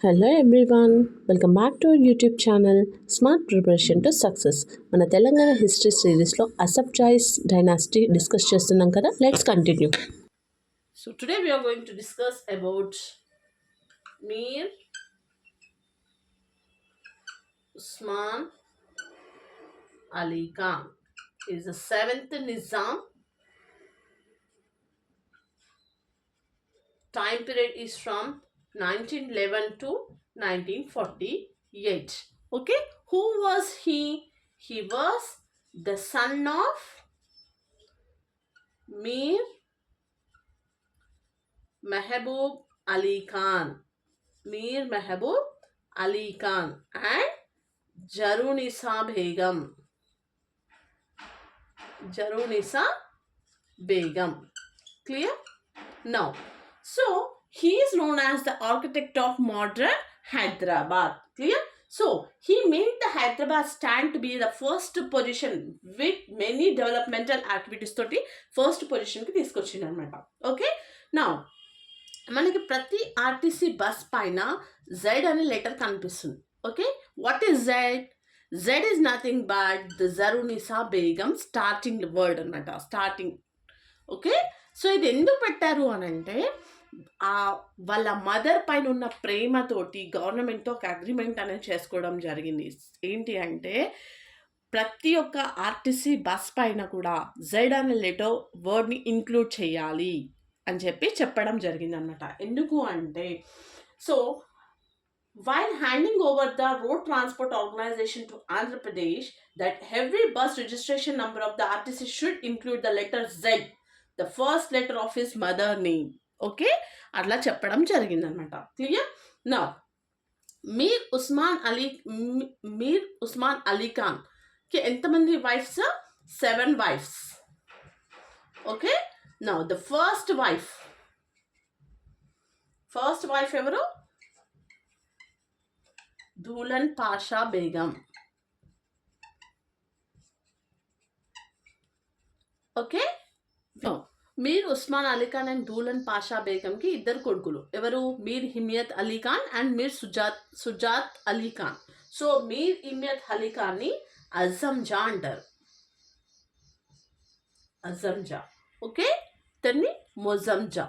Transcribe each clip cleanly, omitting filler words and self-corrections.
Hello everyone, welcome back to our YouTube channel smart preparation to success. మన Telangana history సిరీస్లో అసఫ్ జాయిస్ dynasty discuss చేస్తున్నాం కదా. Let's continue. So today we are going to discuss about Mir Usman Ali Khan. He is the seventh Nizam. Time period is from 1911 to 1948. Okay, who was he? He was the son of Mir Mehboob Ali Khan. Mir Mehboob Ali Khan and Jarunisa Begum. Jarunisa Begum. Clear? Now, so he is known as the architect of modern Hyderabad. Clear? So he made the Hyderabad stand to be the first position with many developmental activities తోటి first పొజిషన్కి తీసుకొచ్చింది అనమాట. Okay, నా మనకి ప్రతి RTC bus పైన Z అనే letter కనిపిస్తుంది. Okay, what is Z? Z is nothing but the Zarunissa Begum starting word అనమాట, స్టార్టింగ్. ఓకే, సో ఇది ఎందుకు పెట్టారు అని అంటే వాళ్ళ మదర్ పైన ఉన్న ప్రేమతోటి గవర్నమెంట్తో ఒక అగ్రిమెంట్ అనేది చేసుకోవడం జరిగింది. ఏంటి అంటే ప్రతి ఒక్క ఆర్టీసీ బస్ పైన కూడా జెడ్ అనే లెటర్ వర్డ్ని ఇంక్లూడ్ చేయాలి అని చెప్పడం జరిగింది అనమాట. ఎందుకు అంటే so while handing over the road transport organization to Andhra Pradesh, that every bus registration number of the RTC should include the letter Z, the first letter of his mother name. Okay, అట్లా చెప్పడం జరిగింది అనమాట. Clear? నా మీర్ ఉస్మాన్ అలీ ఖాన్ కి ఎంతమంది wives? 7 wives. Okay, నా the first wife ఎవరు? Dhulan Pasha Begum. Okay, Mir Usman Ali Khan and Dhulan Pasha బేగంకి ఇద్దరు కొడుకులు. ఎవరు? మీర్ హిమియత్ అలీ ఖాన్ అండ్ మీర్ సుజాత్ అలీ ఖాన్. సో మీర్ హిమియత్ అలీ ఖాన్ని అజంజా అంటారు. అజంజా. ఓకే, ఇతన్ని మొజంజా.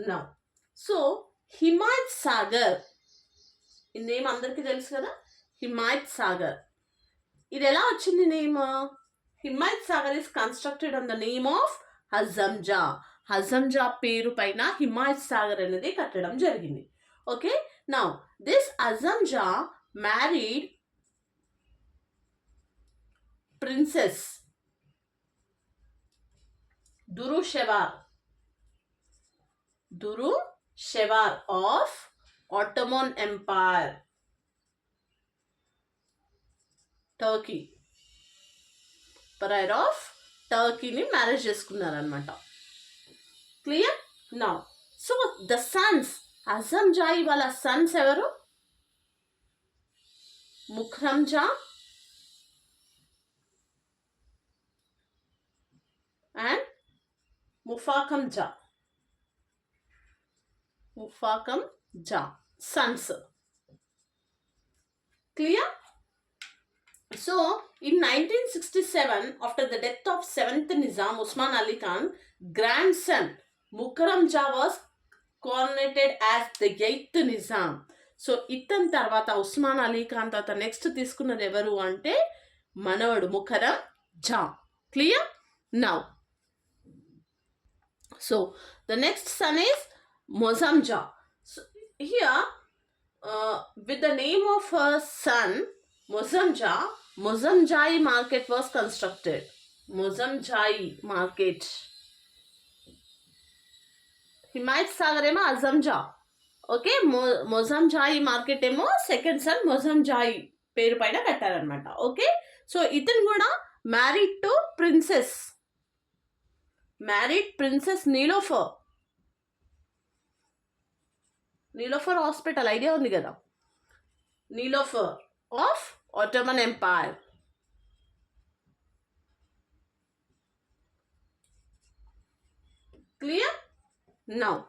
నౌ సో హిమాయత్ సాగర్, ఈ నేమ్ అందరికీ తెలుసు కదా, హిమాయత్ సాగర్. ఇది ఎలా వచ్చింది name? Himayat Sagar is constructed on the name of Azamjah. Azamjah పేరు పైన హిమాయత్ సాగర్ అనేది కట్టడం జరిగింది. Okay, now this Azamjah married princess Durru Shehvar of Ottoman empire, Turkey. Empire of టర్కీని మ్యారేజ్ చేసుకున్నారనమాట. Clear? Now so the sons, అజంజాయి వాళ్ళ సన్స్ ఎవరు? Mukarramjah and Mufakhamjah sons. Clear? So in 1967, after the death of 7th Nizam Usman Ali Khan, grandson Mukramja was coronated as the 8th Nizam. So ఇతని తర్వాత ఉస్మాన్ అలీ ఖాన్ తర్వాత next తీసుకున్నది ఎవరు అంటే మనవడు Mukarram Jah. Clear? Now so the next son is Mozamja. So here, with the name of her son, Mozamjai market was constructed. Mozamjai market. Himayat Sagar emo Azamja. Okay, Mozamjai market emo second son Mozamjai పేరు పైన కట్టారనమాట. Okay, so ఇతను కూడా married to princess Niloufer hospital idea ఉంది కదా, Niloufer of Ottoman empire. Clear? Now,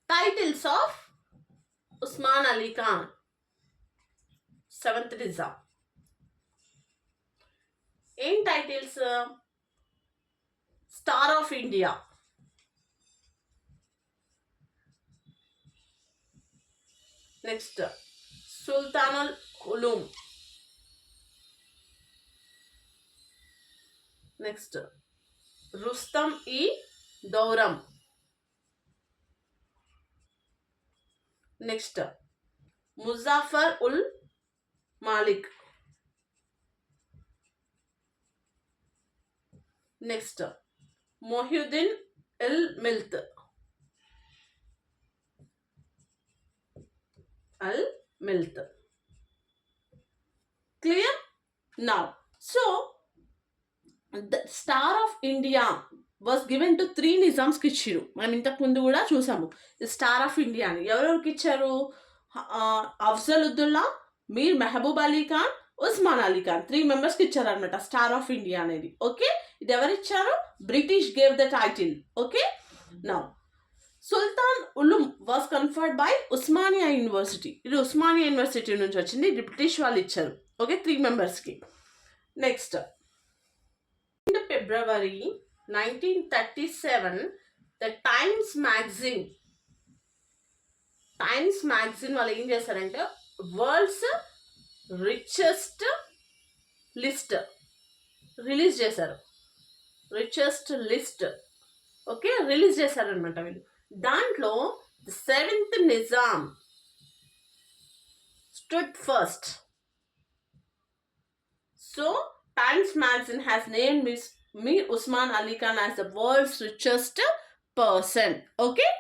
titles of Usman Ali Khan, 7th Nizam. ఏం titles? Star of India, next Sultanul Uloom, next Rustam e Dauran, next Muzaffar ul Malik, next Mohiuddin il Millat clear? Now so the star of India was given to 3 నిజామ్స్కి ఇచ్చారు. మనం ఇంతకు ముందు కూడా చూసాము స్టార్ ఆఫ్ ఇండియా అని. ఎవరెవరికి ఇచ్చారు? అఫ్జలుద్దుల్లా, మీర్ మెహబూబ్ అలీ ఖాన్, ఉస్మాన్ అలీ ఖాన్, 3 మెంబర్స్కి ఇచ్చారనమాట స్టార్ ఆఫ్ ఇండియా అనేది. ఓకే, ఇది ఎవరిచ్చారు? British gave the title. Okay, now Sultan Uloom was conferred by Osmania university. ఇది ఉస్మానియా యూనివర్సిటీ నుంచి వచ్చింది, ఇది బ్రిటిష్ వాళ్ళు ఇచ్చారు. ఓకే, 3 మెంబర్స్కి. Next February 1937, the Times magazine వాళ్ళు ఏం చేశారంటే వరల్డ్స్ రిచెస్ట్ లిస్ట్ రిలీజ్ చేశారు. రిచెస్ట్ లిస్ట్ ఓకే రిలీజ్ చేశారనమాట వీళ్ళు. దాంట్లో 7th Nizam stood first. So Times magazine has named Mir Usman Ali Khan as the world's richest person. Okay.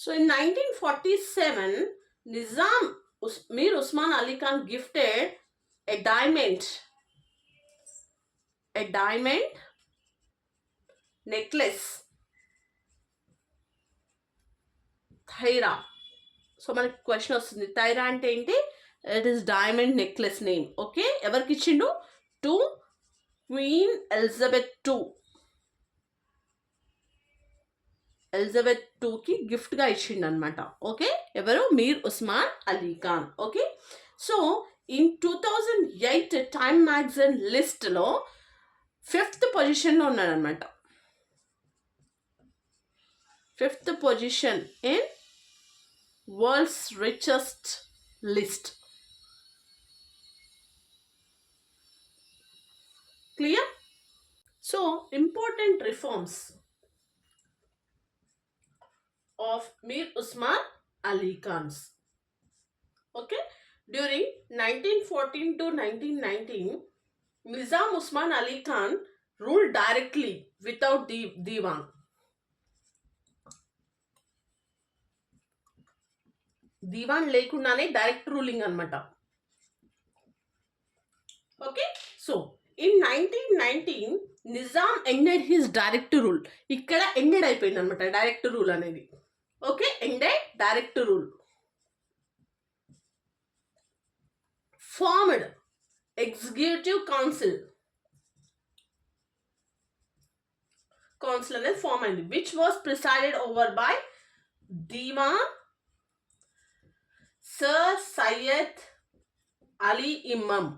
So in 1947, Mir Usman Ali Khan gifted a diamond necklace, Thaira. So మనకి question వస్తుంది, థైరా అంటే ఏంటి? It is diamond necklace name. Okay, ఎవరికి ఇచ్చిండు? To queen Elizabeth టూకి గిఫ్ట్గా ఇచ్చిండు అనమాట. ఓకే, ఎవరు? Mir Usman Ali Khan. Okay, so in 2008 Time magazine లిస్ట్లో 5th పొజిషన్లో ఉన్నాడనమాట. 5th position in world's richest list. Clear? So important reforms of Mir Usman Ali Khan's. Okay, during 1914 to 1919, Nizam Usman Ali Khan ruled directly without Diwan. Diwan లేకుండానే direct ruling అనమాట. Okay, so in 1919 Nizam ended his direct rule. ఇక్కడ ended అయిపోయింది అనమాట direct rule అనేది. Okay, ended direct rule. Formed executive council అనేది form అయింది, which was presided over by Diwan sir Sayyid Ali Imam.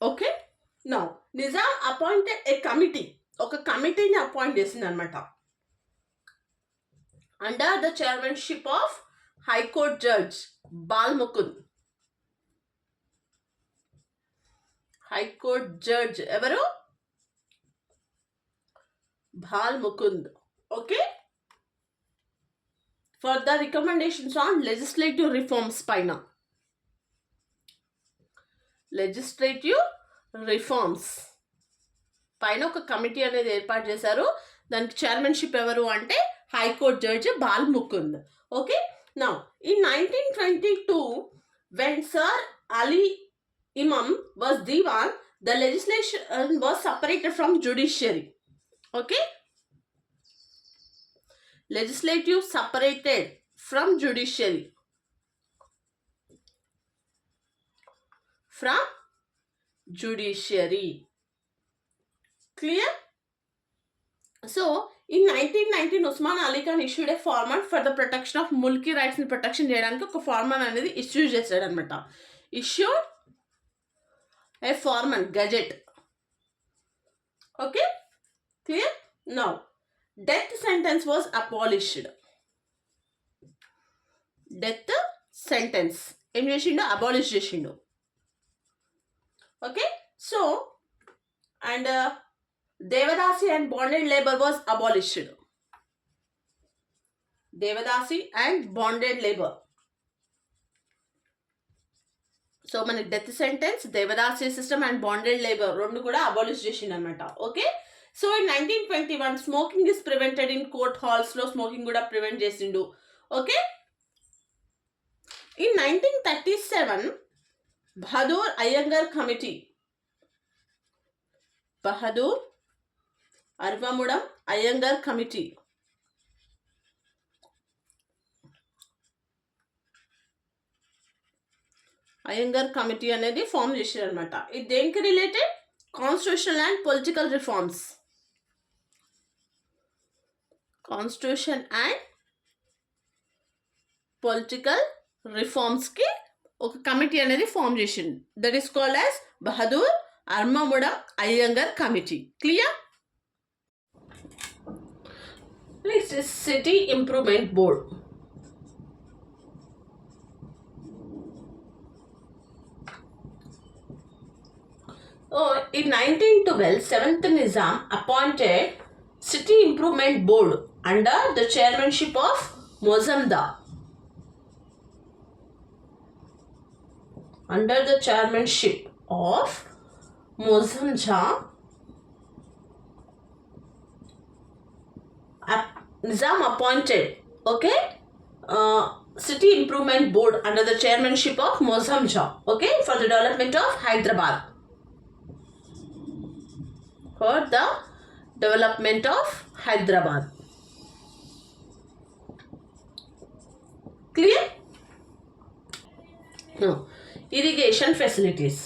Okay, now Nizam appointed a committee. ఒక కమిటీని appoint చేసింది అనమాట under the chairmanship of high court judge Bal Mukund. High court judge ఎవరు? Bal Mukund. Okay, for the recommendations on legislative reforms పైన. Legislative reforms పైన ఒక కమిటీ అనేది ఏర్పాటు చేశారు. దానికి చైర్మన్షిప్ ఎవరు అంటే high court judge Bal Mukund. Okay, now in 1922 when sir Ali Imam was Diwan, the legislation was separated from judiciary. Okay, legislative separated from judiciary. From judiciary. Clear? So, in 1919, Usman Ali Khan issued a format for the protection of mulki rights in protection చేయడానికి ఒక foreman అనేది issue చేశాడు అనమాట. Issued a forman gazette. Okay? Clear? Now, death sentence was abolished. Death sentence ఏం చేసిండు? Abolish చేసిండు. Okay? So, and Devadasi and bonded labor was abolished. Devadasi and bonded labor. So మన death sentence, devadasi system and bonded labour రెండు కూడా abolish చేసిండు అనమాట. Okay, so in 1921 smoking is prevented in court halls లో smoking కూడా prevent చేసిండు. Okay, in 1937 Bahadur Iyengar committee, Bahadur Aravamudan Iyengar committee Iyengar committee అనేది form చేశారు అనమాట. ఇది దేనికి related? Constitution and political reforms. Constitution and political రిఫార్మ్స్కి ఒక కమిటీ అనేది ఫామ్ చేసింది. That is called as Bahadur అర్మముడం Iyengar committee. Clear? Next is city improvement board. In 1912, 7th Nizam appointed City Improvement Board under the chairmanship of Mozamdar. Under the chairmanship of Mozamdar, Nizam appointed, okay, City Improvement Board under the chairmanship of Mozamdar, okay, for the development of Hyderabad. For the development of Hyderabad. Clear? No. Irrigation facilities.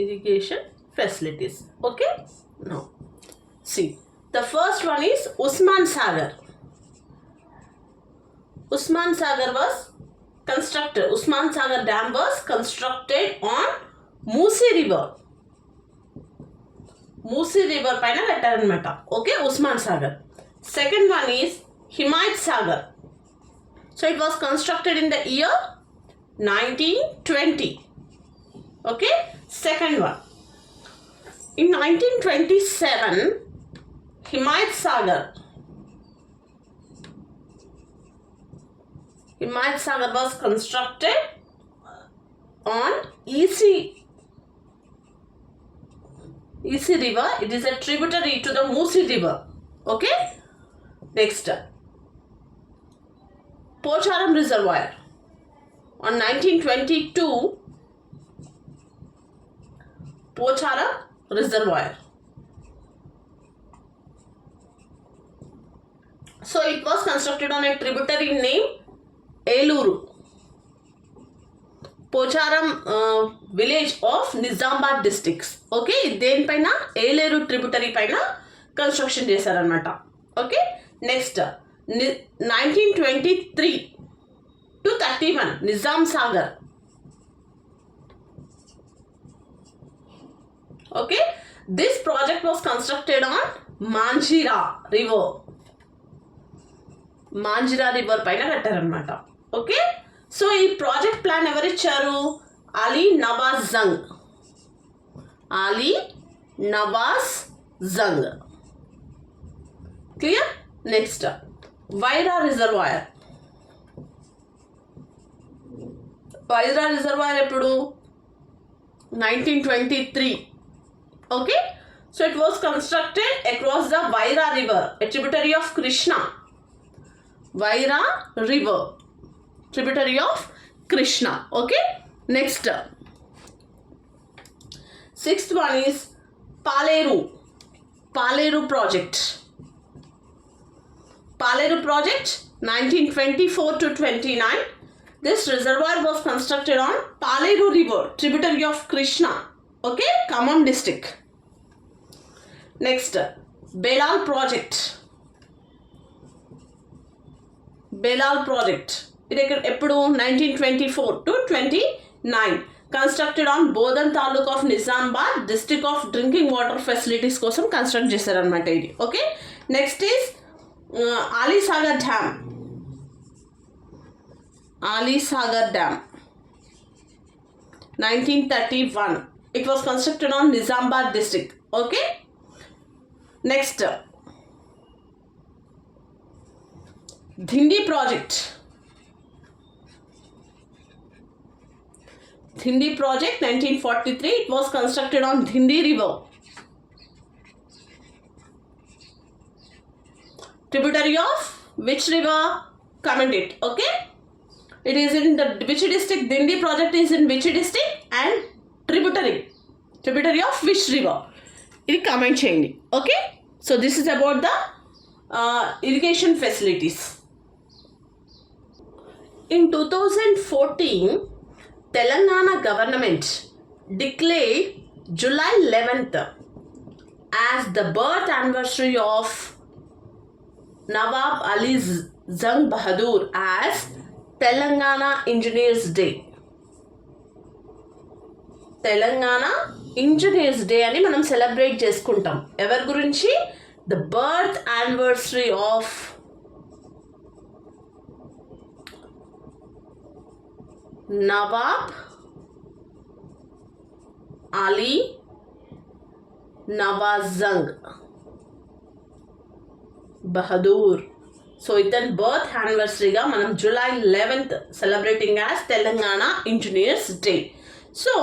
Irrigation facilities. Okay? No. See, the first one is Usman Sagar. Usman Sagar was constructed. Usman Sagar Dam was constructed on Musi River. Musi River paina kattarannamata. Okay, Usman Sagar. Second one is Himayat Sagar. So it was constructed in the year 1920. Okay, second one. In 1927, Himayat Sagar. Himayat Sagar was constructed on EC River. It is a tributary to the Musi River. Okay. Next, Pocharam Reservoir. On 1922, Pocharam Reservoir. So it was constructed on a tributary named Eluru. Pocharam village of Nizamabad districts. Okay, దేనిపైన? Eleru tributary పైన construction చేశారనమాట. Okay, next 1923 to 31 Nizam Sagar. Okay, this project was constructed on Manjira river. Manjira river పైన కట్టారనమాట. Okay, so ఈ project plan ఎవరిచ్చారు? Ali Nawaz Jung. Ali Nawaz Jung. Clear? Next Wyra reservoir. Wyra reservoir ఎప్పుడు? 1923. Okay, so it was constructed across the Wyra river, a tributary of Krishna. Wyra river, tributary of Krishna. Okay, next, sixth one is Paleru project. Paleru project 1924 to 29. This reservoir was constructed on Paleru River, tributary of Krishna. Okay, Khammam district. Next, Belal project. Belal project. ఇది ఎప్పుడు 1924 to 29 constructed on Bodhan taluk of Nizamabad district of drinking water facilities కోసం construct చేశారనమాట ఇది. Okay, next is Alisagar dam. Alisagar dam 1931. It was constructed on Nizamabad district. Okay, next Dhindi project. Dhindi project 1943. It was constructed on Dhindi river, tributary of which river? Comment it. Okay, it is in the which district? Dhindi project is in which district and tributary of which river? ఇది comment చేయండి. Okay, so this is about the irrigation facilities. In 2014, Telangana government declared July 11th as the birth anniversary of Nawab Ali Zang Bahadur as Telangana Engineers Day. Telangana engineers day అని మనం celebrate చేసుకుంటాం. ఎవరి గురించి? The birth anniversary of Nawab Ali Nawazjung Bahadur. So ఇతని birth యానివర్సరీగా మనం July 11th celebrating as Telangana engineers day. So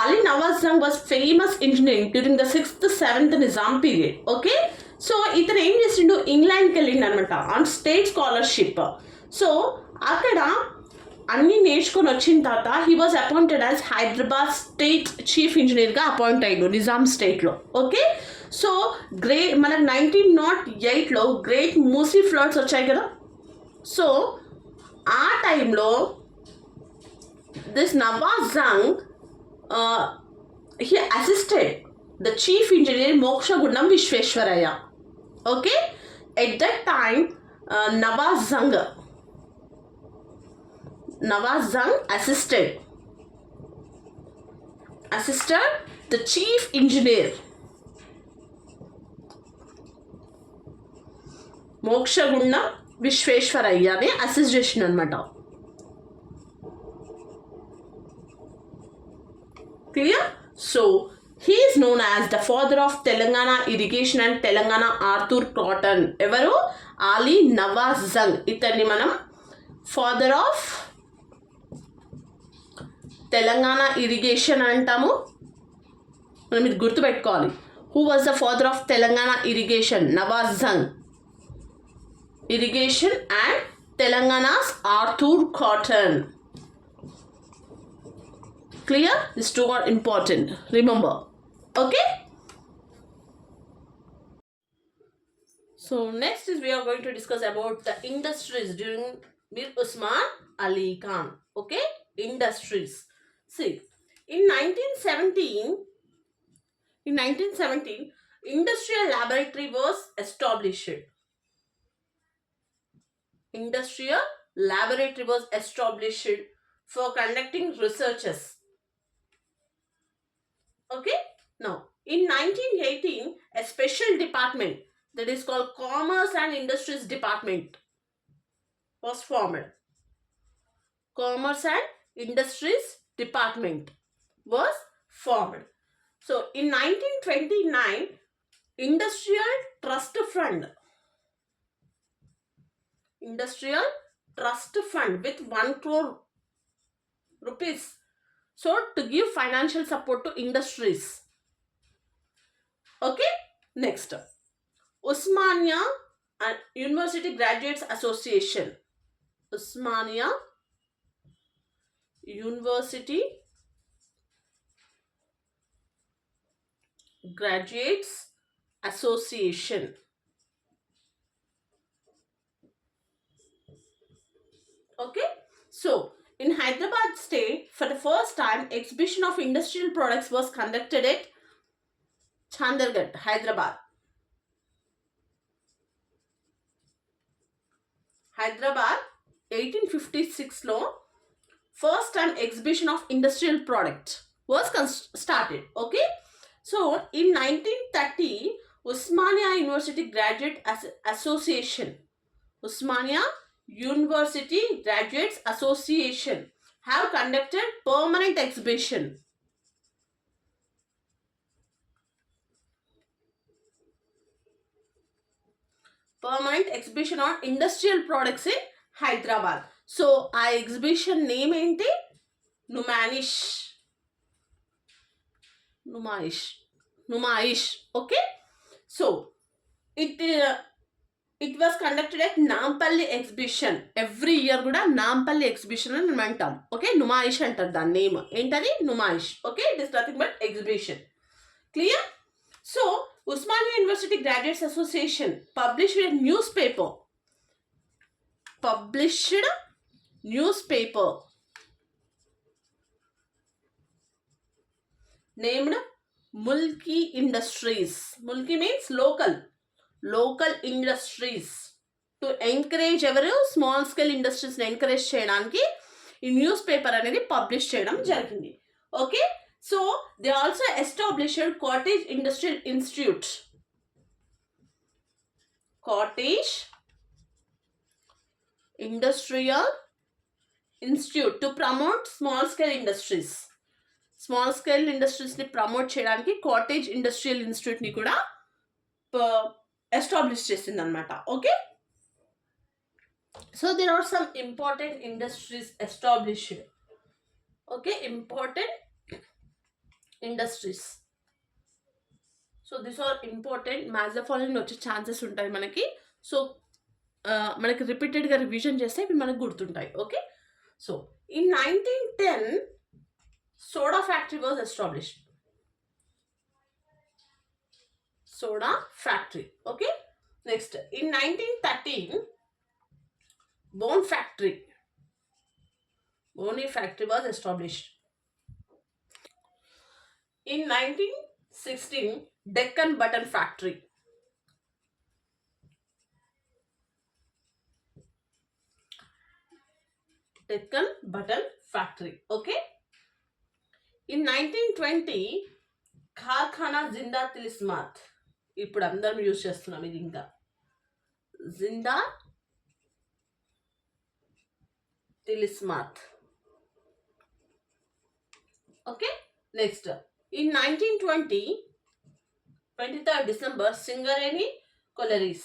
Ali Nawaz Jung was famous engineering during the 6th 7th Nizam period. Okay, so ఇతను ఏం చేసిండు? ఇంగ్లాండ్కి వెళ్ళిండు అనమాట ఆన్ స్టేట్ స్కాలర్షిప్. సో అక్కడ అన్నీ నేర్చుకొని వచ్చిన తర్వాత he was appointed as Hyderabad state chief ఇంజనీర్గా అపాయింట్ అయ్యాడు నిజాం స్టేట్లో. ఓకే, సో మనకు 1908లో గ్రేట్ మూసీ ఫ్లడ్స్ వచ్చాయి కదా. సో ఆ టైంలో this Nawaz Jung he assisted the chief engineer Moksha Gundam Vishweshwaraya. Okay, at that time Nawaz Jung assisted the chief engineer Moksha Gundam Vishweshwaraya ne assist చేసిన అనమాట. Clear? So he is known as the father of Telangana irrigation and Telangana Arthur Cotton. Evaru? Ali Nawaz Jung. Itarni manam father of Telangana irrigation antamu. మనం ఇది గుర్తుపెట్టుకోవాలి. Who was the father of Telangana irrigation? Nawaz Jung. Irrigation and Telangana's Arthur Cotton. Clear? These two are important. Remember. Okay? So next is we are going to discuss about the industries during Mir Usman Ali Khan. Okay? Industries. See, in 1917, industrial laboratory was established. Industrial laboratory was established for conducting researches. Okay, now in 1918 a special department that is called Commerce and Industries Department was formed. Commerce and Industries Department was formed. So in 1929 Industrial Trust Fund with 1 crore rupees, so to give financial support to industries. Okay, next Usmania and University Graduates Association. Usmania University Graduates Association. Okay, So, in Hyderabad state, for the first time, exhibition of industrial products was conducted at Chandargarh, Hyderabad. Hyderabad, 1856 లో first time exhibition of industrial product was started. Okay, so in 1930, Usmania University Graduate Association, Usmania University Graduates Association have conducted permanent exhibition. Permanent exhibition on industrial products in Hyderabad. So ఆ exhibition name ఏంటి? నుమానిష్. Okay, so it was conducted at Nampalli exhibition. Every year కూడా Nampally exhibition అని మనం అంటాం. Okay, Numaish అంటారు దాని name ఏంటది? Numaish. Okay, it is nothing but exhibition. Clear? So Usmania University Graduates Association published a newspaper named Mulki Industries. Mulki means local industries. To encourage ఎవరు small scale ఇండస్ట్రీస్ని encourage చేయడానికి ఈ న్యూస్ పేపర్ అనేది publish చేయడం జరిగింది. Okay, so they also established cottage industrial institute. Cottage industrial institute to promote small scale industries. Small scale ఇండస్ట్రీస్ని promote చేయడానికి cottage industrial ఇన్స్టిట్యూట్ని కూడా ఎస్టాబ్లిష్ చేసింది అనమాట. Okay, so there are some important industries established. Okay, important industries. So these are important. maths the following వచ్చే chances ఉంటాయి మనకి. So మనకి రిపీటెడ్గా రివిజన్ చేస్తే ఇవి మనకు గుర్తుంటాయి. Okay, so in 1910 soda factory was established. Soda factory. Okay, next in 1913 Bone factory was established. In 1916 Deccan Button Factory. Deccan Button Factory. Okay, in 1920 Karkhana Zinda Tilismat. ఇప్పుడు అందరం యూజ్ చేస్తున్నాం ఇది. ఇంకా జిందా Tilismat. Okay, next in 1920 23rd December Singareni Collieries.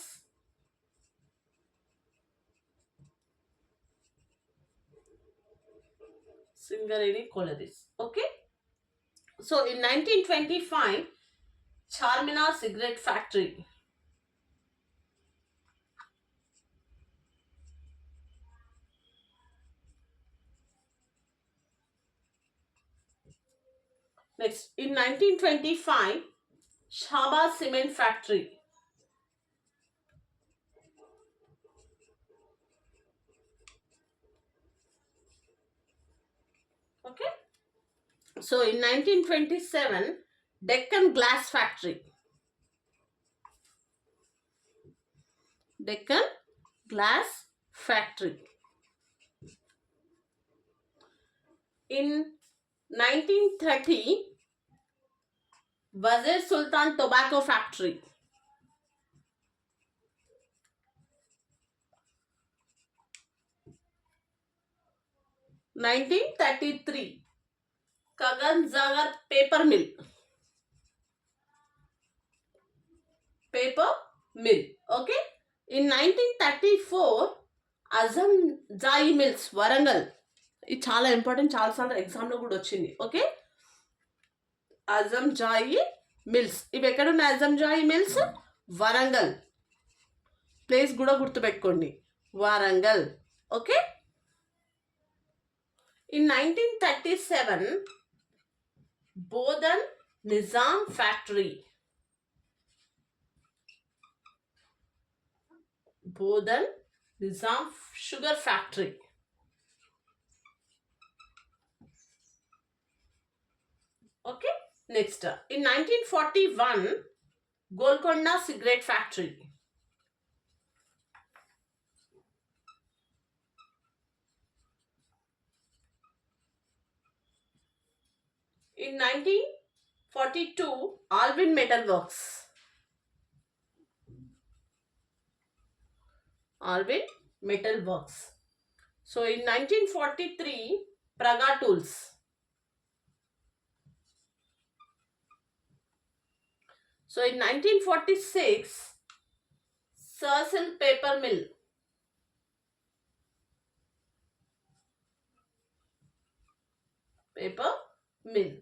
Okay, so in 1925 Charminar Cigarette Factory. Next, in 1925, Shahbaz Cement Factory. Okay, so in 1927, Deccan Glass Factory. Deccan Glass Factory. In 1930, Wazir Sultan Tobacco Factory. In 1933, Kaganzagar Paper Mill. Okay, in 1934, Azam Jai Mills, Warangal. ఇది చాలా important, చాలాసార్లు ఎగ్జామ్లో కూడా వచ్చింది. Okay, Azam Jahi mills. ఇవి ఎక్కడున్న Azam Jahi mills? Warangal. Place కూడా గుర్తుపెట్టుకోండి, Warangal. Okay, in 1937 Bodhan Nizam factory. Bodhan Nizam sugar factory. Next, in 1941, Golconda Cigarette Factory. In 1942, Alvin Metal Works. Alvin Metal Works. So in 1943, Praga Tools. So in 1946, Cecil Paper Mill. Paper Mill.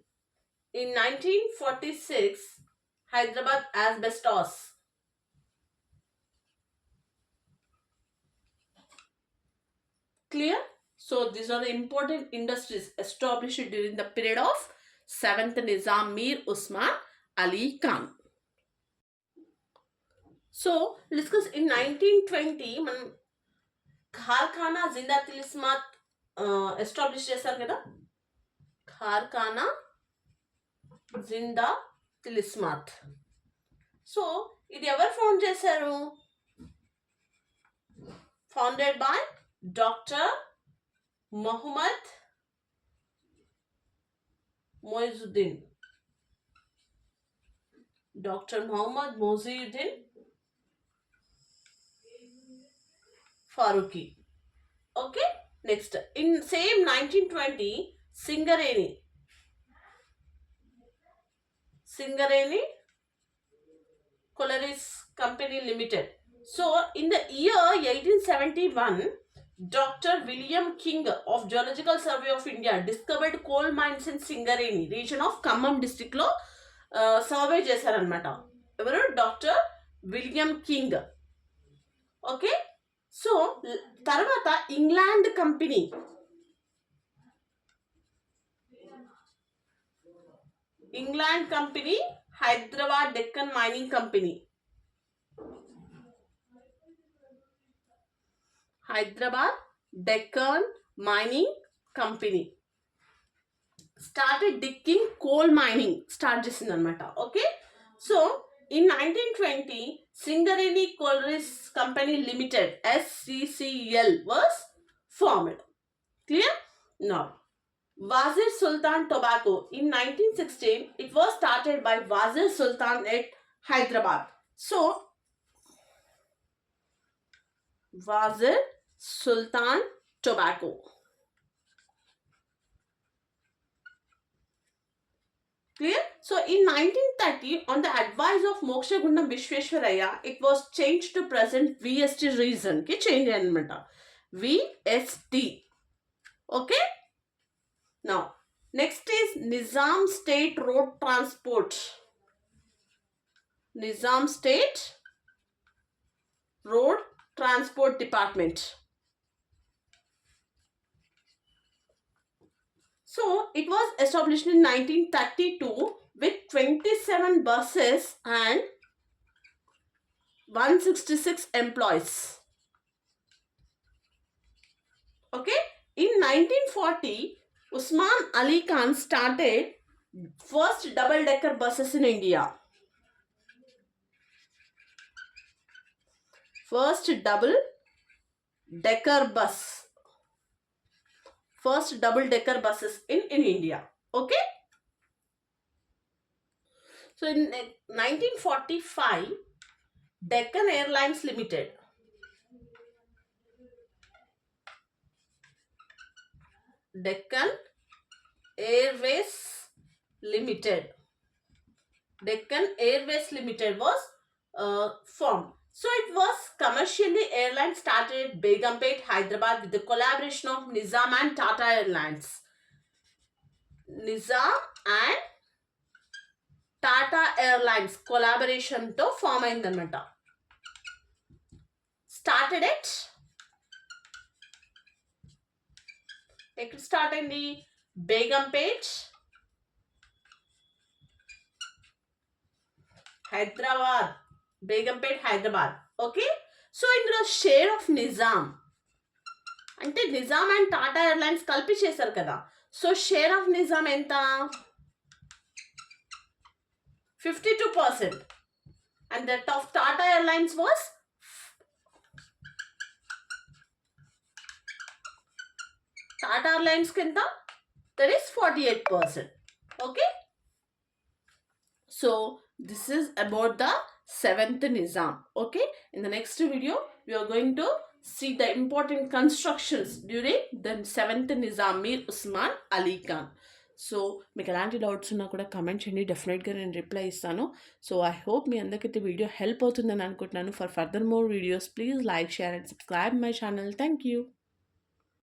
In 1946, Hyderabad Asbestos. Clear? So these are the important industries established during the period of 7th Nizam Mir Usman Ali Khan. So discuss in 1920 మనం ఖార్ఖానా జిందా Tilismath establish చేశారు కదా. ఖార్ఖానా జిందా Tilismath. So ఇది ఎవరు found చేశారు? Founded by doctor Mohammed Moizuddin. Doctor Mohammed Moizuddin Faruqi. Okay, next in same 1920, Singareni Collieries Company Limited. So in the year 1871, Dr. William King of Geological Survey of India discovered coal mines in Singareni region of Khammam district లో survey చేశారనమాట. ఎవరు? Doctor William King. Okay, so తర్వాత England company Hyderabad Deccan mining company. Hyderabad Deccan mining company started digging coal mining start చేసింది అనమాట. Okay, so in 1920, Singareni Collieries Company Limited (SCCL) was formed. Clear? Now, Wazir Sultan Tobacco in 1916, it was started by Wazir Sultan at Hyderabad. So, Wazir Sultan Tobacco. Clear? So in 1930, on the advice of Mokshagundam Vishweshwaraya, it was changed to present VST region. Ki change anamata. VST. Okay? Now, next is Nizam State Road Transport. Nizam State Road Transport Department. So it was established in 1932 with 27 buses and 166 employees. Okay, in 1940, Usman Ali Khan started first double-decker buses in India. First double-decker buses in India. Okay, so in 1945, Deccan Airlines Limited. Deccan Airways Limited. Deccan Airways Limited was formed. So it was commercially airline started at Begumpet, Hyderabad with the collaboration of Nizam and Tata Airlines. Nizam and Tata Airlines collaboration to form అయిందన్నమాట. Started at ఎక్కడ start అయింది? Begumpet, Hyderabad. Begumpet Hyderabad. Okay, so ఇందులో share of Nizam అంటే Nizam and Tata airlines కలిపి చేశారు కదా. So share of Nizam ఎంత? 52%. And that of Tata Airlines was Tata Airlines kinda, that is 48%. Okay. So this is about the 7th Nizam. Okay. In the next video, we are going to see the important constructions during the 7th Nizam, Mir Usman Ali Khan. So మీకు ఎలాంటి doubts ఉన్నా కూడా comment చేయండి, డెఫినెట్గా నేను reply ఇస్తాను. So I hope మీ అందరికైతే వీడియో హెల్ప్ అవుతుందని అనుకుంటున్నాను. For further more videos please like, share and subscribe my channel. Thank you.